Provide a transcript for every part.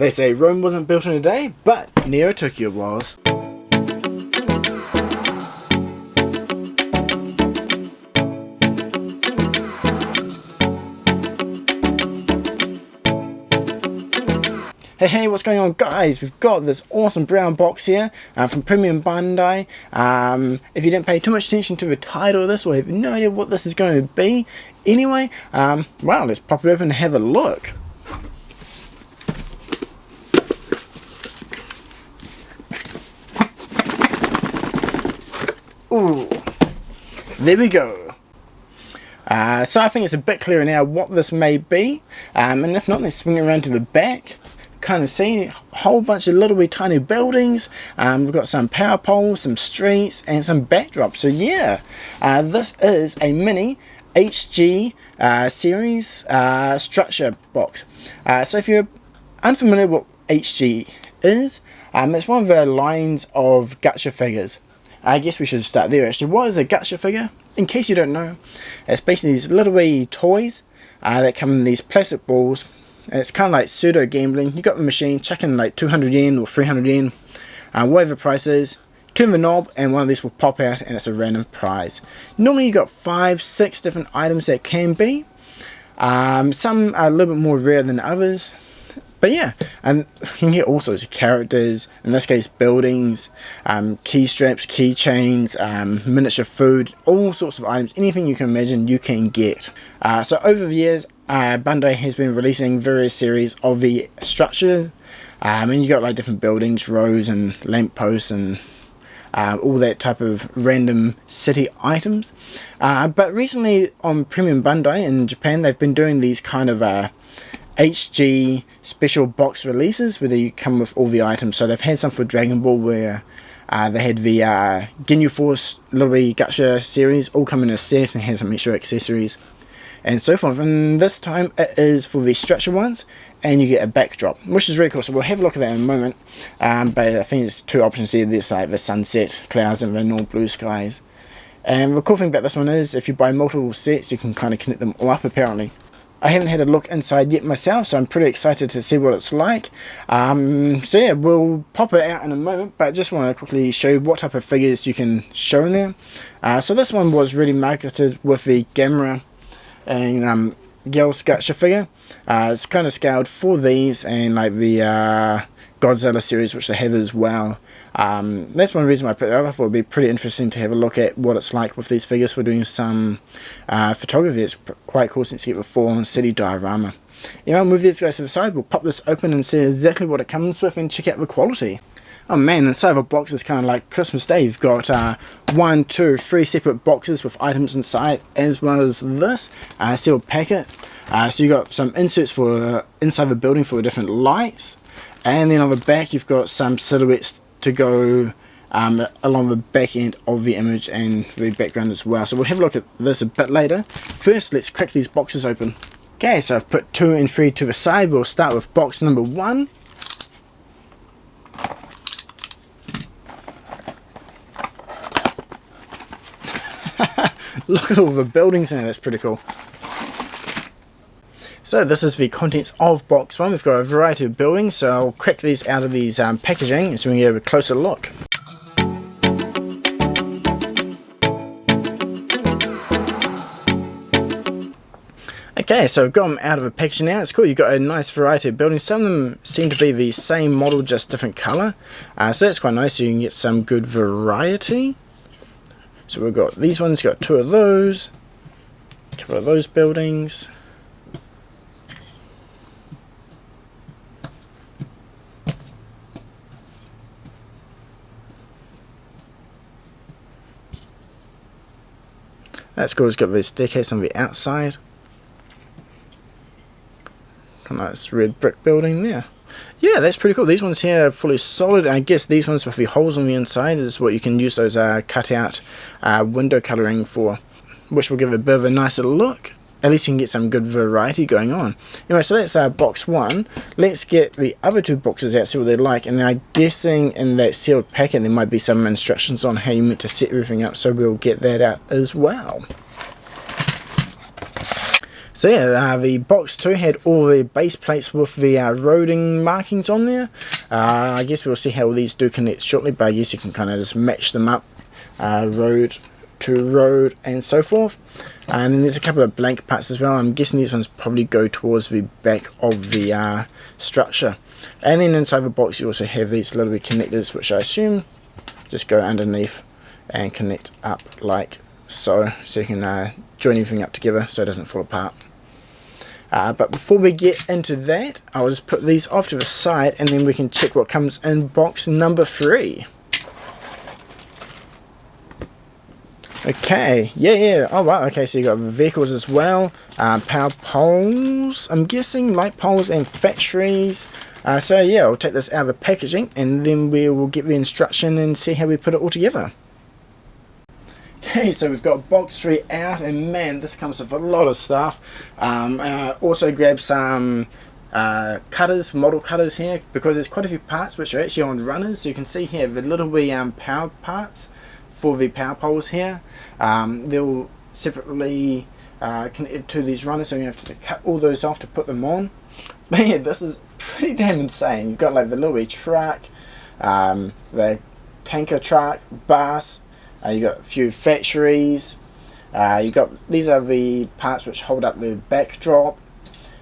They say Rome wasn't built in a day, but Neo Tokyo was. Hey, what's going on, guys? We've got this awesome brown box here from Premium Bandai. If you didn't pay too much attention to the title of this, or have no idea what this is going to be, anyway, well, let's pop it open and have a look. Ooh, there we go. So I think it's a bit clearer now what this may be, and if not, let's swing it around to the back. Kind of see a whole bunch of little wee tiny buildings. We've got some power poles, some streets, and some backdrops. So yeah, this is a mini HG series structure box. So if you're unfamiliar with what HG is, it's one of the lines of gacha figures. I guess we should start there actually. What is a gacha figure? In case you don't know, it's basically these little wee toys that come in these plastic balls. It's kind of like pseudo gambling. You got the machine, chuck in like 200 yen or 300 yen, whatever the price is, turn the knob and one of these will pop out and it's a random prize. Normally you got 5-6 different items that can be. Some are a little bit more rare than others. But yeah, and you can get all sorts of characters, in this case buildings, key straps, keychains, miniature food, all sorts of items, anything you can imagine you can get. So over the years, Bandai has been releasing various series of the structure, and you got like different buildings, roads and lampposts and all that type of random city items. But recently on Premium Bandai in Japan, they've been doing these kind of HG special box releases where they come with all the items. So they've had some for Dragon Ball where they had the Ginyu Force little wee gacha series all come in a set and had some extra accessories and so forth. And this time it is for the structure ones, and you get a backdrop, which is really cool. So we'll have a look at that in a moment. But I think there's two options here. There's like the sunset clouds and the normal blue skies. And the cool thing about this one is if you buy multiple sets, you can kind of connect them all up apparently. I haven't had a look inside yet myself, so I'm pretty excited to see what it's like. So yeah, we'll pop it out in a moment, but just want to quickly show you what type of figures you can show in there. So this one was really marketed with the Gamera and Girls Gacha figure. It's kind of scaled for these and like the Godzilla series, which they have as well. That's one reason why I put it up. I thought it would be pretty interesting to have a look at what it's like with these figures for doing some photography. It's quite cool since you get the full city diorama. You know, I'll move these guys to the side. We'll pop this open and see exactly what it comes with and check out the quality. Oh man, inside of a box is kind of like Christmas Day. You've got 1, 2, 3 separate boxes with items inside, as well as this sealed packet. So you got some inserts for inside the building for different lights. And then on the back you've got some silhouettes to go along the back end of the image and the background as well. So we'll have a look at this a bit later. First, let's crack these boxes open. Okay, so I've put 2 and 3 to the side. We'll start with box number 1. Look at all the buildings in it, that's pretty cool. So this is the contents of box 1. We've got a variety of buildings, so I'll crack these out of these packaging so we can get a closer look. Okay, so I've got them out of the packaging now. It's cool, you've got a nice variety of buildings. Some of them seem to be the same model, just different colour. So that's quite nice, so you can get some good variety. So we've got these ones, got 2 of those, a couple of those buildings. That's cool, it's got the staircase on the outside. A nice red brick building there. Yeah, that's pretty cool. These ones here are fully solid. I guess these ones with the holes on the inside is what you can use those cut out window colouring for, which will give it a bit of a nicer look. At least you can get some good variety going on. Anyway, so that's box 1. Let's get the other 2 boxes out, see what they're like. And I'm guessing in that sealed packet there might be some instructions on how you meant to set everything up, so we'll get that out as well. So yeah, the box 2 had all the base plates with the roading markings on there. I guess we'll see how these do connect shortly, but I guess you can kind of just match them up, road to road and so forth. And then there's a couple of blank parts as well. I'm guessing these ones probably go towards the back of the structure. And then inside the box you also have these little connectors, which I assume just go underneath and connect up like so you can join everything up together so it doesn't fall apart. But before we get into that, I'll just put these off to the side and then we can check what comes in box number 3. Okay, yeah, oh wow, okay, so you got vehicles as well, power poles, I'm guessing, light poles and factories. So yeah, I'll take this out of the packaging and then we will get the instruction and see how we put it all together. Okay, so we've got box 3 out, and man, this comes with a lot of stuff. I also grabbed some cutters, model cutters here, because there's quite a few parts which are actually on runners. So you can see here the little wee power parts for the power poles here. They're all separately connected to these runners, so you have to cut all those off to put them on. But yeah, this is pretty damn insane. You've got like the little wee truck, the tanker truck, bus. You got a few factories. You got, these are the parts which hold up the backdrop.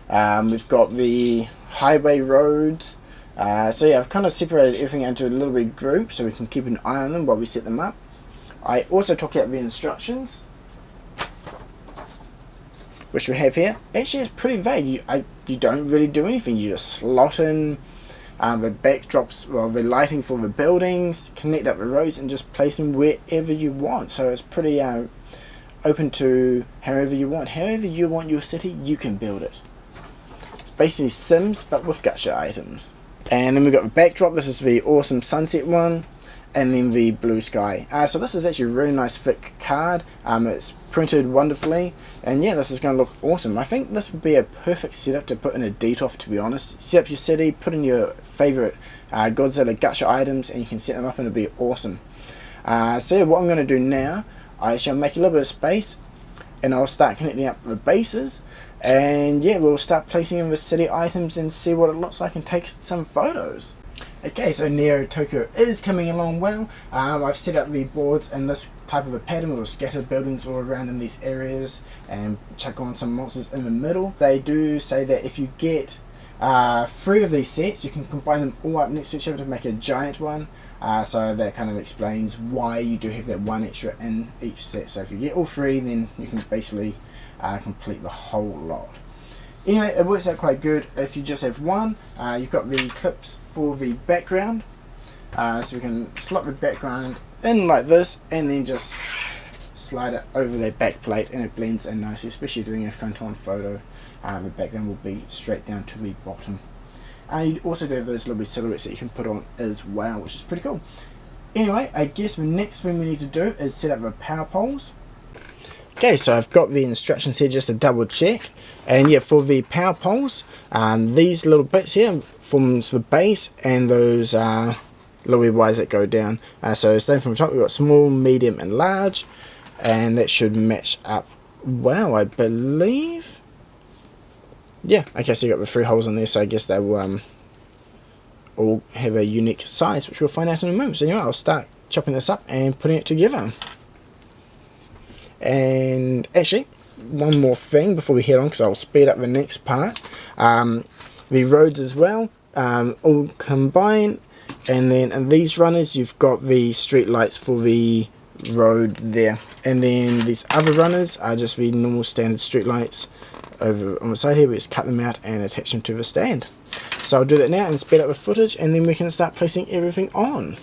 We've got the highway roads. So yeah, I've kind of separated everything into a little bit group so we can keep an eye on them while we set them up. I also took out the instructions, which we have here. Actually, it's pretty vague. You don't really do anything. You just slot in the backdrops, well, the lighting for the buildings, connect up the roads, and just place them wherever you want. So it's pretty open to however you want. However you want your city, you can build it. It's basically Sims, but with gacha items. And then we've got the backdrop. This is the awesome sunset one. And then the blue sky. So this is actually a really nice thick card. It's printed wonderfully, and yeah, this is going to look awesome. I think this would be a perfect setup to put in a DTOF, to be honest. Set up your city, put in your favorite Godzilla gacha items, and you can set them up and it'll be awesome. So yeah, what I'm going to do now, I shall make a little bit of space and I'll start connecting up the bases, and yeah, we'll start placing in the city items and see what it looks like and take some photos. Okay, so Neo Tokyo is coming along well. I've set up the boards in this type of a pattern. We'll scatter buildings all around in these areas and chuck on some monsters in the middle. They do say that if you get 3 of these sets, you can combine them all up next to each other to make a giant one. So that kind of explains why you do have that one extra in each set. So if you get all 3, then you can basically complete the whole lot. Anyway, it works out quite good if you just have one. You've got the clips for the background, so we can slot the background in like this and then just slide it over the back plate, and it blends in nicely, especially doing a front on photo. The background will be straight down to the bottom. You also do have those little silhouettes that you can put on as well, which is pretty cool. Anyway, I guess the next thing we need to do is set up the power poles. Okay, so I've got the instructions here just to double check, and yeah, for the power poles, these little bits here forms the base, and those little wires that go down. So starting from the top, we've got small, medium and large, and that should match up well, I believe. Yeah, okay, so you got the 3 holes in there, so I guess they will all have a unique size, which we'll find out in a moment. So anyway, I'll start chopping this up and putting it together. And actually, one more thing before we head on, because I'll speed up the next part. The roads as well, all combine, and then in these runners you've got the street lights for the road there, and then these other runners are just the normal standard street lights over on the side here. We just cut them out and attach them to the stand. So I'll do that now and speed up the footage, and then we can start placing everything on.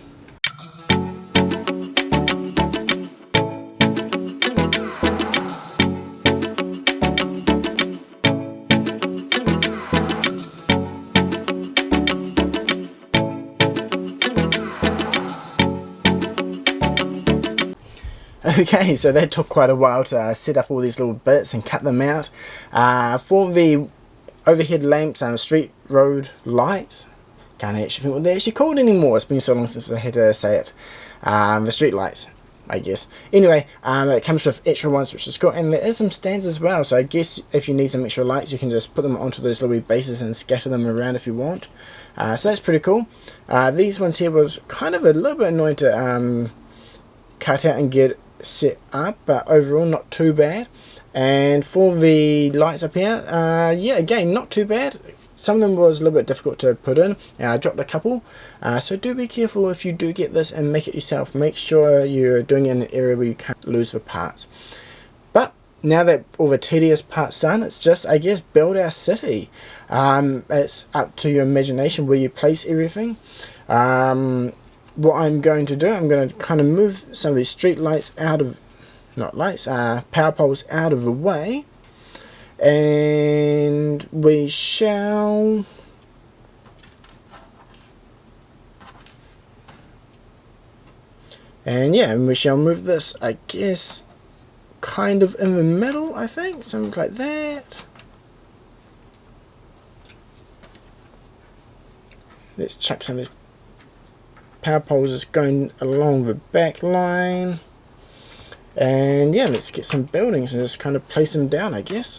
Okay, so that took quite a while to set up all these little bits and cut them out. For the overhead lamps and street road lights, can't actually think what they're actually called anymore. It's been so long since I had to say it. The street lights. I guess. Anyway, it comes with extra ones, which is cool, and there is some stands as well, so I guess if you need some extra lights, you can just put them onto those little bases and scatter them around if you want. So that's pretty cool. These ones here was kind of a little bit annoying to cut out and get set up, but overall not too bad. And for the lights up here, yeah, again, not too bad. Some of them was a little bit difficult to put in. I dropped a couple, so do be careful if you do get this and make it yourself. Make sure you're doing it in an area where you can't lose the parts. But now that all the tedious parts done, it's just, I guess, build our city. It's up to your imagination where you place everything. What I'm going to do, I'm going to kind of move some of these street lights out of, not lights, power poles out of the way. And we shall and we shall move this, I guess, kind of in the middle, I think, something like that. Let's chuck some of these power poles just going along the back line, and yeah, let's get some buildings and just kind of place them down, I guess.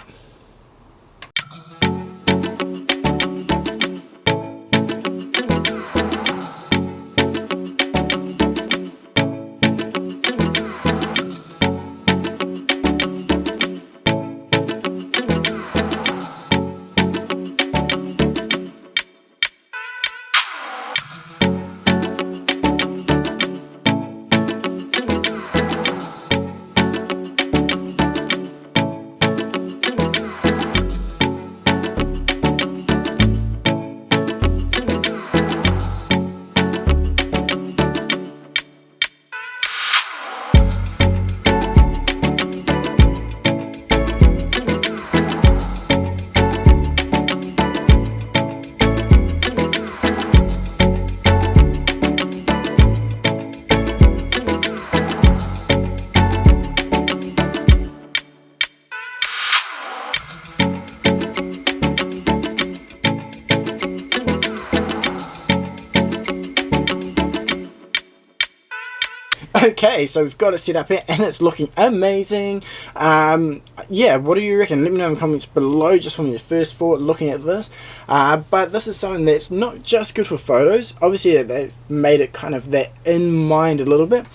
Okay, so we've got it set up here and it's looking amazing. Yeah, what do you reckon? Let me know in the comments below just from your first thought looking at this. But this is something that's not just good for photos. Obviously they've made it kind of that in mind a little bit.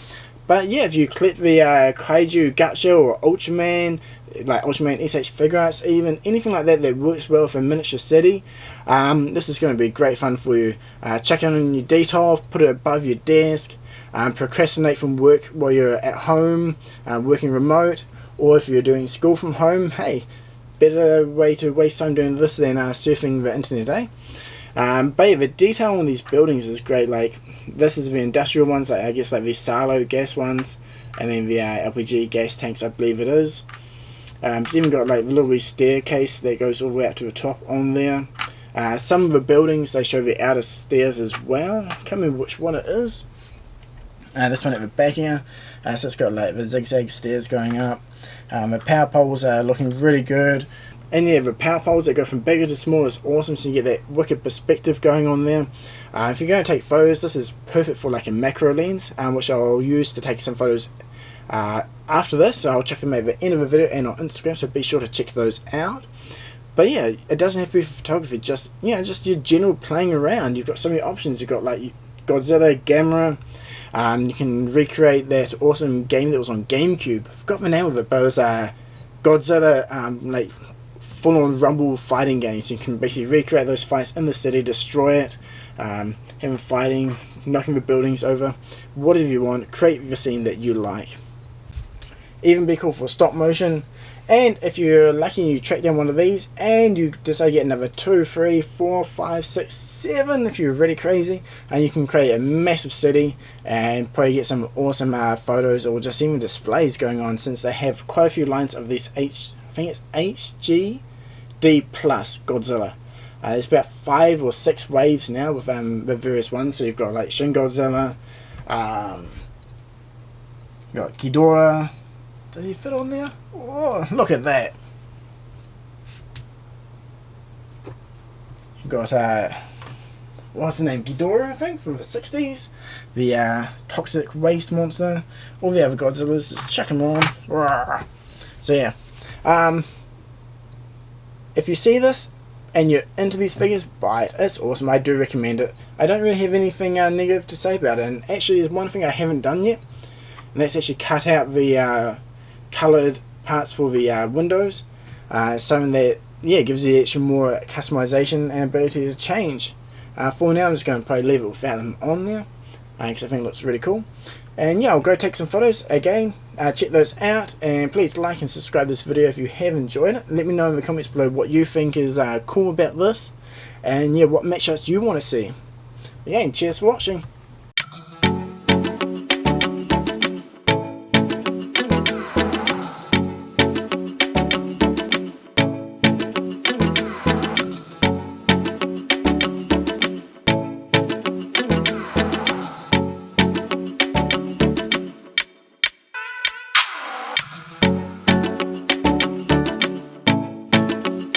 But yeah, if you collect the Kaiju Gacha or Ultraman, like Ultraman SH figure arts, even anything like that that works well for a miniature city, this is going to be great fun for you. Chuck it on your detail, put it above your desk. Procrastinate from work while you're at home, working remote, or if you're doing school from home. Hey, better way to waste time doing this than surfing the internet, eh? But yeah, the detail on these buildings is great. Like, this is the industrial ones, like I guess like the Salo gas ones, and then the LPG gas tanks, I believe it is. It's even got like the little staircase that goes all the way up to the top on there. Some of the buildings, they show the outer stairs as well. I can't remember which one it is. This one at the back here, so it's got like the zigzag stairs going up. The power poles are looking really good, and yeah, the power poles that go from bigger to smaller is awesome, so you get that wicked perspective going on there. If you're going to take photos, this is perfect for like a macro lens, which I'll use to take some photos after this, so I'll check them at the end of the video and on Instagram, so be sure to check those out. But yeah, it doesn't have to be for photography, just, you know, just your general playing around. You've got so many options. You've got like Godzilla, Gamera. You can recreate that awesome game that was on GameCube. I forgot the name of it, but it was Godzilla, like full-on rumble fighting games. You can basically recreate those fights in the city, destroy it, have them fighting, knocking the buildings over, whatever you want. Create the scene that you like. Even be cool for stop motion. And if you're lucky and you track down one of these and you decide to get another 2, 3, 4, 5, 6, 7 if you're really crazy, and you can create a massive city and probably get some awesome photos or just even displays going on, since they have quite a few lines of this I think it's HG D+ Godzilla. There's about 5 or 6 waves now with the various ones. So you've got like Shin Godzilla, you've got Ghidorah. Does he fit on there? Oh, look at that. You've got what's the name, Ghidorah, I think, from the 60s, the toxic waste monster, all the other Godzillas, just chuck them on. Rawr. So yeah, if you see this and you're into these figures, buy it. It's awesome. I do recommend it. I don't really have anything negative to say about it, and actually there's one thing I haven't done yet, and that's actually cut out the coloured parts for the windows. Something that, yeah, gives you actually more customization and ability to change. For now I'm just going to probably leave it without them on there, because I think it looks really cool. And yeah, I'll go take some photos again, check those out, and please like and subscribe this video if you have enjoyed it. Let me know in the comments below what you think is cool about this, and yeah, what matchups you want to see. Yeah, and cheers for watching.